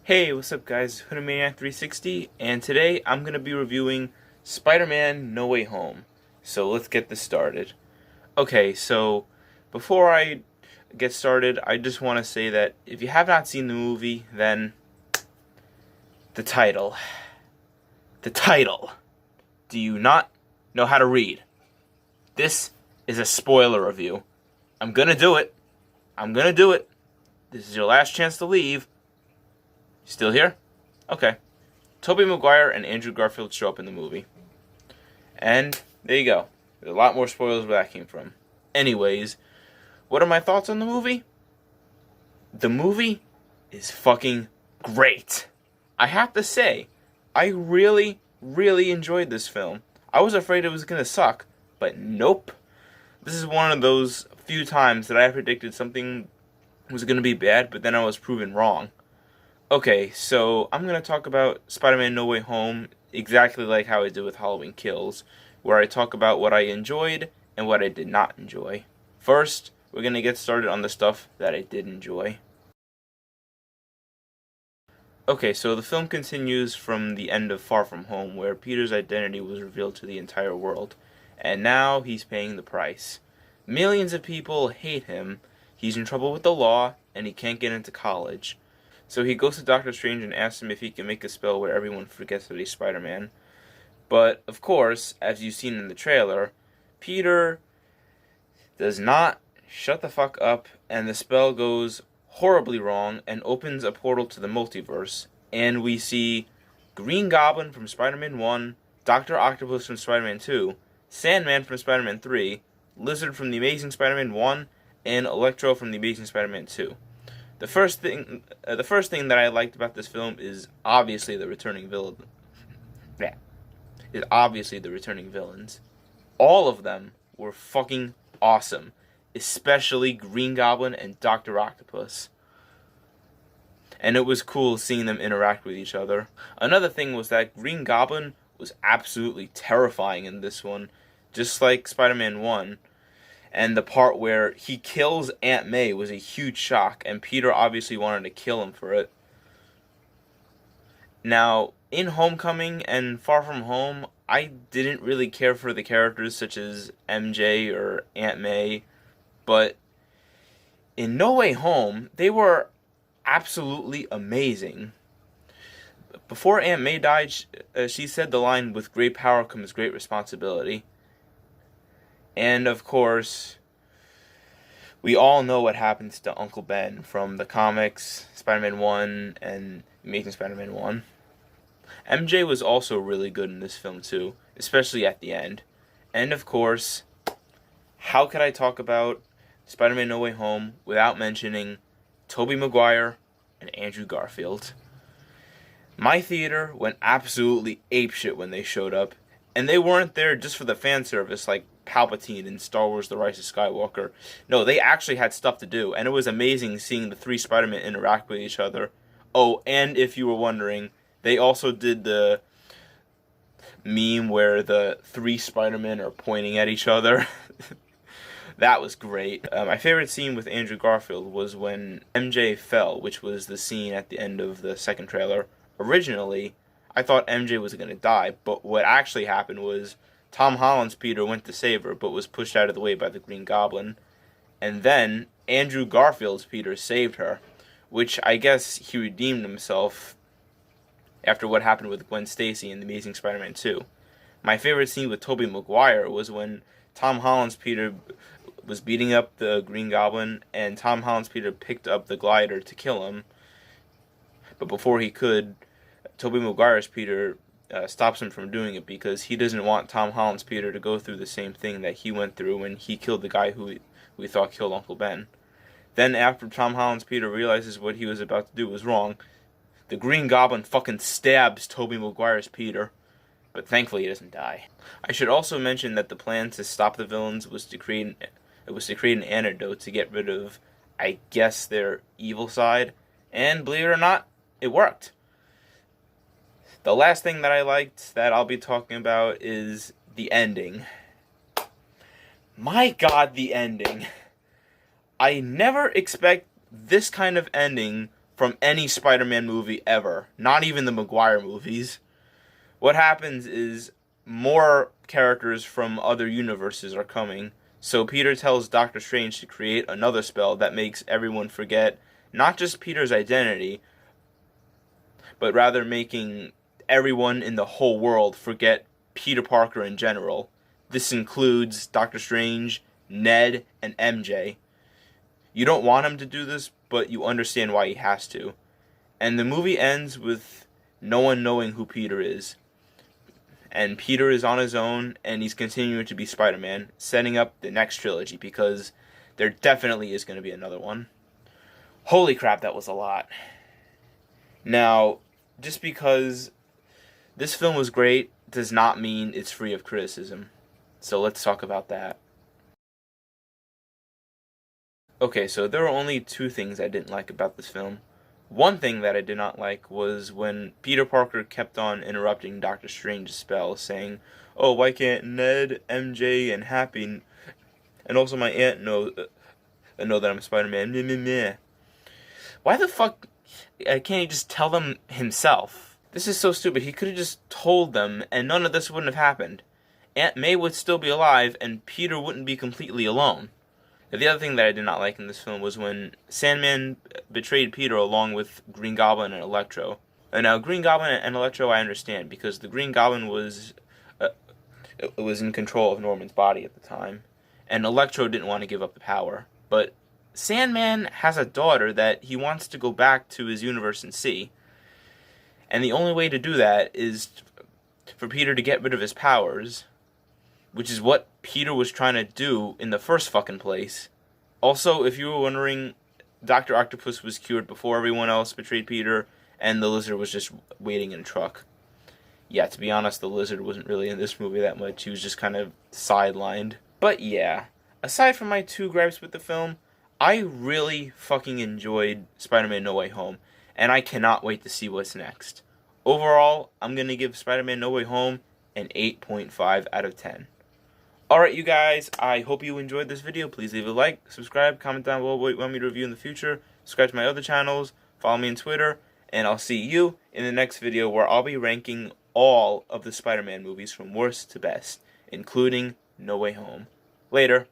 Hey, what's up guys, Hoodamaniac360, and today I'm going to be reviewing Spider-Man No Way Home. So let's get this started. Okay, so before I get started, I just want to say that if you have not seen the movie, then the title. Do you not know how to read? This is a spoiler review. I'm going to do it. This is your last chance to leave. Still here? Okay. Tobey Maguire and Andrew Garfield show up in the movie. And there you go. There's a lot more spoilers where that came from. Anyways, what are my thoughts on the movie? The movie is fucking great. I have to say, I really enjoyed this film. I was afraid it was going to suck, but nope. This is one of those few times that I predicted something was going to be bad, but then I was proven wrong. Okay, so I'm going to talk about Spider-Man No Way Home exactly like how I did with Halloween Kills, where I talk about what I enjoyed and what I did not enjoy. First, we're going to get started on the stuff that I did enjoy. Okay, so the film continues from the end of Far From Home, where Peter's identity was revealed to the entire world, and now he's paying the price. Millions of people hate him, he's in trouble with the law, and he can't get into college. So he goes to Doctor Strange and asks him if he can make a spell where everyone forgets that he's Spider-Man. But, of course, as you've seen in the trailer, Peter does not shut the fuck up, and the spell goes horribly wrong and opens a portal to the multiverse. And we see Green Goblin from Spider-Man 1, Dr. Octopus from Spider-Man 2, Sandman from Spider-Man 3, Lizard from The Amazing Spider-Man 1, and Electro from The Amazing Spider-Man 2. The first thing that I liked about this film is obviously the returning villain. Villains. All of them were fucking awesome, especially Green Goblin and Dr. Octopus. And it was cool seeing them interact with each other. Another thing was that Green Goblin was absolutely terrifying in this one, just like Spider-Man 1. And the part where he kills Aunt May was a huge shock, and Peter obviously wanted to kill him for it. Now, in Homecoming and Far From Home, I didn't really care for the characters such as MJ or Aunt May, but in No Way Home, they were absolutely amazing. Before Aunt May died, she said the line, "With great power comes great responsibility." And, of course, we all know what happens to Uncle Ben from the comics, Spider-Man 1 and Amazing Spider-Man 1. MJ was also really good in this film, too, especially at the end. And, of course, how could I talk about Spider-Man No Way Home without mentioning Tobey Maguire and Andrew Garfield? My theater went absolutely apeshit when they showed up, and they weren't there just for the fan service like Palpatine in Star Wars The Rise of Skywalker. No, they actually had stuff to do, and it was amazing seeing the three Spider-Men interact with each other. Oh, and if you were wondering, they also did the meme where the three Spider-Men are pointing at each other. That was great. My favorite scene with Andrew Garfield was when MJ fell, which was the scene at the end of the second trailer. Originally, I thought MJ was going to die, but what actually happened was Tom Holland's Peter went to save her, but was pushed out of the way by the Green Goblin. And then Andrew Garfield's Peter saved her, which I guess he redeemed himself after what happened with Gwen Stacy in The Amazing Spider-Man 2. My favorite scene with Tobey Maguire was when Tom Holland's Peter was beating up the Green Goblin, and Tom Holland's Peter picked up the glider to kill him. But before he could, Tobey Maguire's Peter stops him from doing it because he doesn't want Tom Holland's Peter to go through the same thing that he went through when he killed the guy who we thought killed Uncle Ben. Then after Tom Holland's Peter realizes what he was about to do was wrong, the Green Goblin fucking stabs Tobey Maguire's Peter, but thankfully he doesn't die. I should also mention that the plan to stop the villains was to create an antidote to get rid of, I guess, their evil side, and believe it or not, it worked. The last thing that I liked that I'll be talking about is the ending. My God, the ending. I never expect this kind of ending from any Spider-Man movie ever, not even the Maguire movies. What happens is more characters from other universes are coming, so Peter tells Doctor Strange to create another spell that makes everyone forget not just Peter's identity, but rather making everyone in the whole world forget Peter Parker in general. This includes Doctor Strange, Ned, and MJ. You don't want him to do this, but you understand why he has to. And the movie ends with no one knowing who Peter is. And Peter is on his own, and he's continuing to be Spider-Man, setting up the next trilogy, because there definitely is going to be another one. Holy crap, that was a lot. Now, just because this film was great does not mean it's free of criticism. So let's talk about that. Okay, so there are only two things I didn't like about this film. One thing that I did not like was when Peter Parker kept on interrupting Doctor Strange's spell, saying, "Oh, why can't Ned, MJ, and Happy, and also my aunt know that I'm Spider-Man? Meh, meh, meh." Why the fuck can't he just tell them himself? This is so stupid. He could have just told them, and none of this wouldn't have happened. Aunt May would still be alive, and Peter wouldn't be completely alone. The other thing that I did not like in this film was when Sandman betrayed Peter along with Green Goblin and Electro. And now Green Goblin and Electro I understand, because the Green Goblin was in control of Norman's body at the time, and Electro didn't want to give up the power. But Sandman has a daughter that he wants to go back to his universe and see. And the only way to do that is for Peter to get rid of his powers, which is what Peter was trying to do in the first fucking place. Also, if you were wondering, Dr. Octopus was cured before everyone else betrayed Peter, and the Lizard was just waiting in a truck. Yeah, to be honest, the Lizard wasn't really in this movie that much. He was just kind of sidelined. But yeah, aside from my two gripes with the film, I really fucking enjoyed Spider-Man No Way Home, and I cannot wait to see what's next. Overall, I'm going to give Spider-Man No Way Home an 8.5 out of 10. Alright, you guys, I hope you enjoyed this video. Please leave a like, subscribe, comment down below what you want me to review in the future. Subscribe to my other channels, follow me on Twitter, and I'll see you in the next video where I'll be ranking all of the Spider-Man movies from worst to best, including No Way Home. Later.